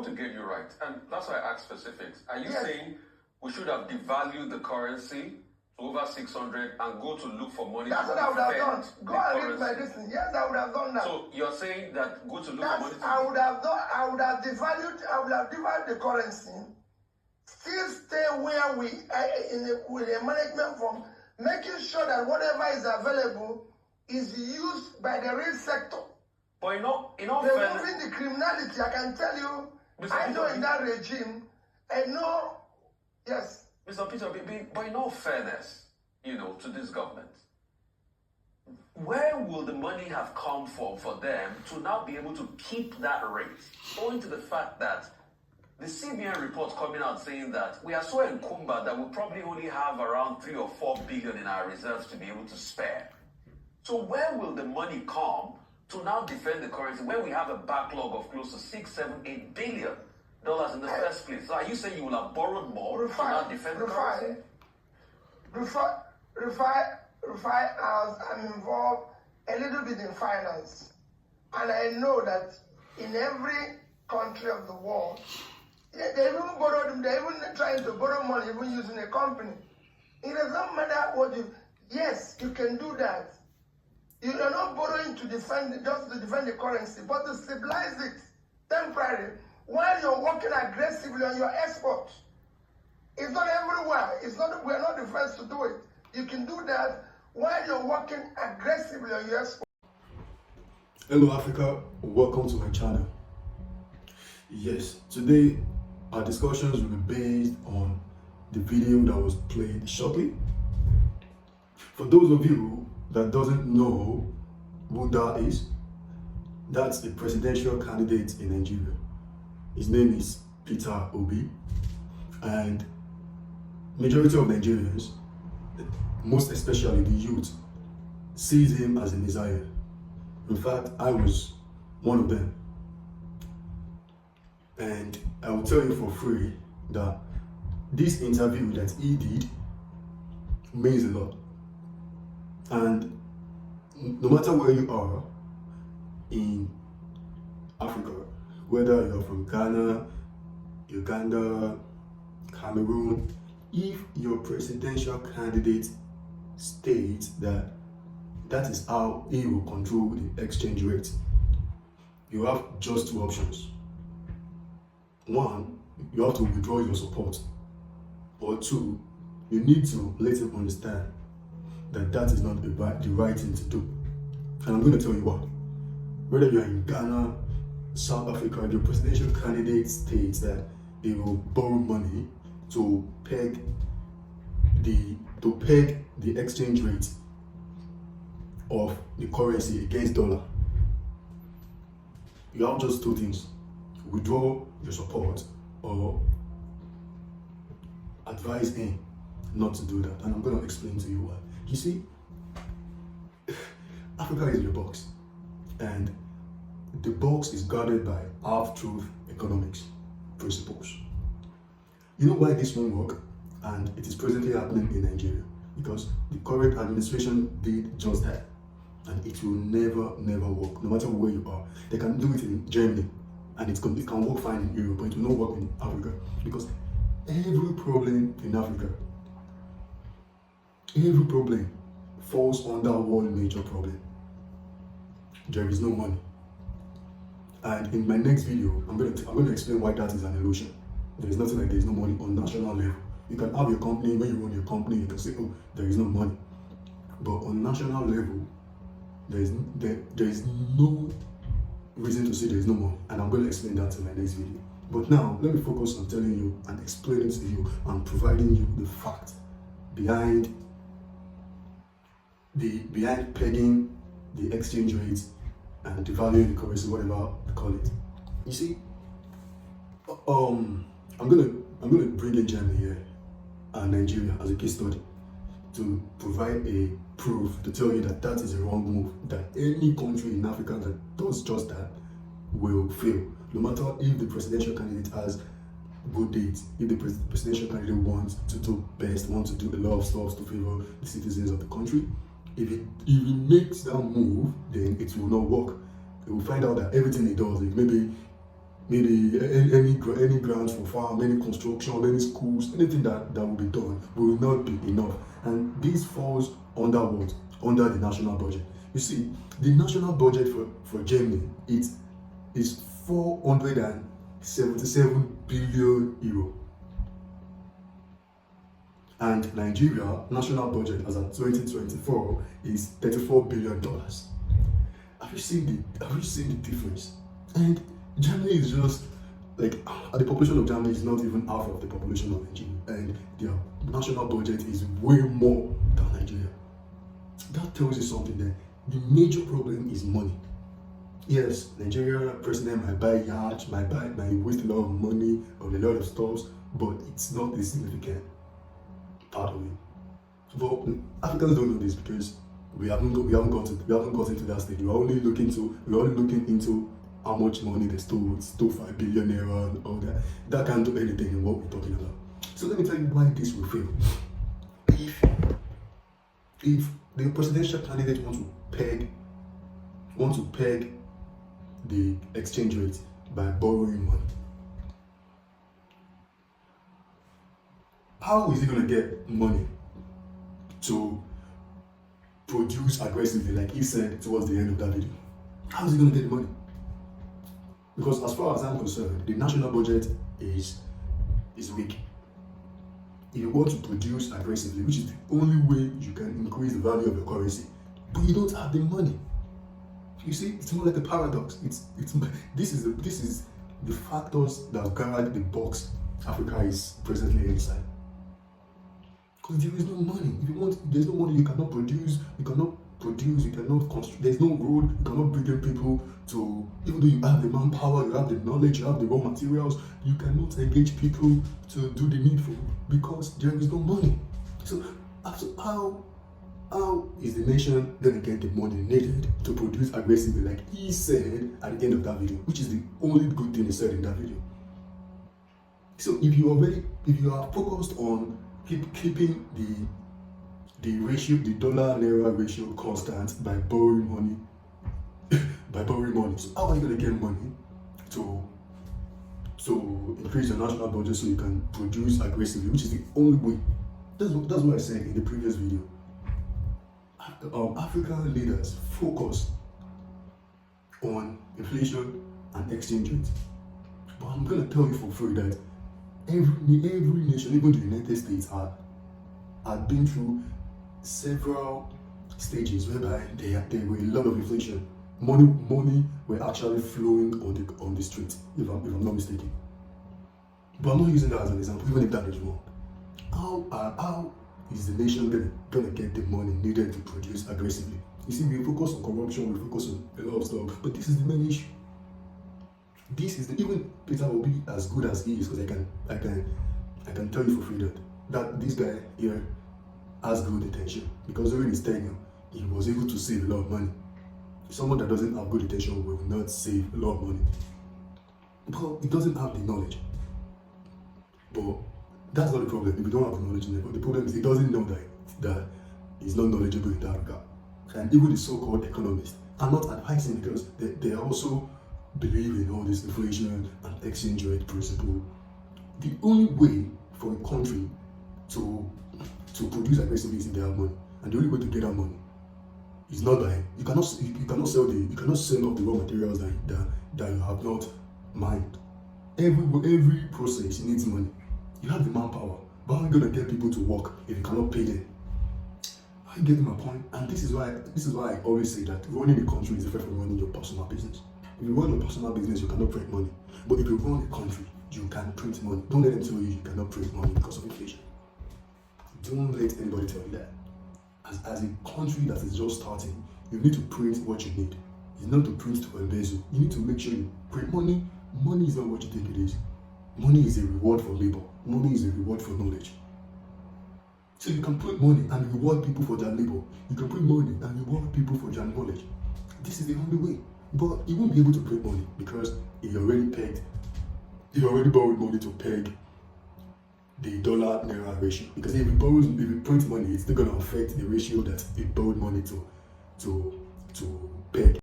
To get you right, and that's why I asked specifics. Are you saying we should have devalued the currency to over 600 and go to look for money? That's what I would have done. Go and read my listening. Yes, I would have done that. So you're saying that go to look for money? I would have devalued the currency, still stay where we with a management firm, making sure that whatever is available is used by the real sector. But removing the criminality, I can tell you, I know in that regime, I know, yes. Mr. Peter, but in all fairness, to this government, where will the money have come from for them to now be able to keep that rate, owing to the fact that the CBN report coming out saying that we are so encumbered that we probably only have around 3 or 4 billion in our reserves to be able to spare. So where will the money come to now defend the currency when we have a backlog of close to $6, $7, $8 billion in the first place? So are you saying you will have borrowed more to now defend the currency? I'm involved a little bit in finance. And I know that in every country of the world, they're even trying to borrow money, even using a company. It does not matter what yes, you can do that. You are not borrowing to defend the currency, but to stabilize it temporarily while you're working aggressively on your export. It's not everywhere. We're not the first to do it. You can do that while you're working aggressively on your export. Hello Africa, welcome to my channel. Yes, today our discussions will be based on the video that was played shortly. For those of you that doesn't know who that is, that's the presidential candidate in Nigeria. His name is Peter Obi, and majority of Nigerians, most especially the youth, sees him as a messiah. In fact, I was one of them. And I will tell you for free that this interview that he did means a lot. And no matter where you are in Africa, whether you're from Ghana, Uganda, Cameroon, if your presidential candidate states that that is how he will control the exchange rate, you have just 2 options. One, you have to withdraw your support. Or 2, you need to let him understand that that is not the right thing to do. And I'm going to tell you why. Whether you're in Ghana, South Africa, your presidential candidate states that they will borrow money to peg the exchange rate of the currency against dollar. You have just 2 things: withdraw your support or advise him not to do that. And I'm going to explain to you why. You see, Africa is your box, and the box is guarded by half-truth economics principles. You know why this won't work? And it is presently happening in Nigeria because the current administration did just that, and it will never work, no matter where you are. They can do it in Germany, and it can work fine in Europe, but it will not work in Africa because every problem in Africa, every problem falls under one major problem: there is no money. And in my next video, I'm going to explain why that is an illusion. There is nothing like there is no money on national level. You can have your company, when you run your company, you can say, oh, there is no money. But on national level, there is no reason to say there is no money. And I'm going to explain that in my next video. But now, let me focus on telling you and explaining to you and providing you the fact behind pegging the exchange rate and devaluing the currency, whatever you call it. You see, I'm gonna bring in Germany here and Nigeria as a case study to provide a proof to tell you that that is a wrong move, that any country in Africa that does just that will fail, no matter if the presidential candidate has good dates. If the presidential candidate wants to do best, wants to do a lot of stuff to favor the citizens of the country, if he makes that move, then it will not work. He will find out that everything he does, like maybe maybe any grants for farm, any construction, any schools, anything that will be done will not be enough. And this falls under what? Under the national budget. You see, the national budget for Germany is 477 billion euro. And Nigeria national budget as of 2024 is $34 billion. Have you seen the difference? And Germany is just like the population of Germany is not even half of the population of Nigeria, and their national budget is way more than Nigeria. That tells you something there. The major problem is money. Yes, Nigeria president might buy yachts, might waste a lot of money on a lot of stuff, but it's not a significant part of it. But Africans don't know this because we haven't gotten to that stage. We're only looking into how much money they stole 5 billion naira and all that. That can't do anything in what we're talking about. So let me tell you why this will fail. If the presidential candidate wants to peg the exchange rate by borrowing money, how is he going to get money to produce aggressively, like he said towards the end of that video? How is he going to get the money? Because as far as I'm concerned, the national budget is weak. If you want to produce aggressively, which is the only way you can increase the value of your currency, but you don't have the money. You see, it's more like a paradox. This is the factors that guide the box Africa is presently inside. Because there is no money. There's no money, you cannot produce, you cannot construct, there's no road, you cannot bring in people to, even though you have the manpower, you have the knowledge, you have the raw materials, you cannot engage people to do the needful because there is no money. So how is the nation going to get the money needed to produce aggressively, like he said at the end of that video, which is the only good thing he said in that video? So if you are focused on keeping the ratio, the dollar-naira ratio constant by borrowing money, so how are you going to get money to increase your national budget so you can produce aggressively, which is the only way? That's what I said in the previous video. African leaders focus on inflation and exchange rate, but I'm going to tell you for free that every nation, even the United States, had been through several stages whereby there were a lot of inflation. Money were actually flowing on the street, if I'm not mistaken. But I'm not using that as an example, even if that is wrong. How is the nation gonna get the money needed to produce aggressively? You see, we focus on corruption, we focus on a lot of stuff, but this is the main issue. Even Peter will be as good as he is, because I can tell you for free that this guy here has good intention, because during his tenure he was able to save a lot of money. Someone that doesn't have good intention will not save a lot of money, but he doesn't have the knowledge. But that's not the problem. If you don't have the knowledge, the problem is he doesn't know that he's not knowledgeable in that regard. And even the so-called economists are not advising, because they also believe in all this inflation and exchange rate principle. The only way for a country to produce aggressively is if they have money, and the only way to get that money is not by you cannot sell off the raw materials that you have not mined. Every process needs money. You have the manpower, but how are you going to get people to work if you cannot pay them? Are you getting my point? And this is why I always say that running a country is different from running your personal business. If you run a personal business, you cannot print money. But if you run a country, you can print money. Don't let them tell you cannot print money because of inflation. Don't let anybody tell you that. As a country that is just starting, you need to print what you need. It's not to print to embezzle. You need to make sure you print money. Money is not what you think it is. Money is a reward for labor. Money is a reward for knowledge. So you can print money and reward people for their labor. You can print money and reward people for their knowledge. This is the only way. But you won't be able to print money because he already borrowed money to peg the dollar-naira ratio. Because if you print money, it's still going to affect the ratio that he borrowed money to peg.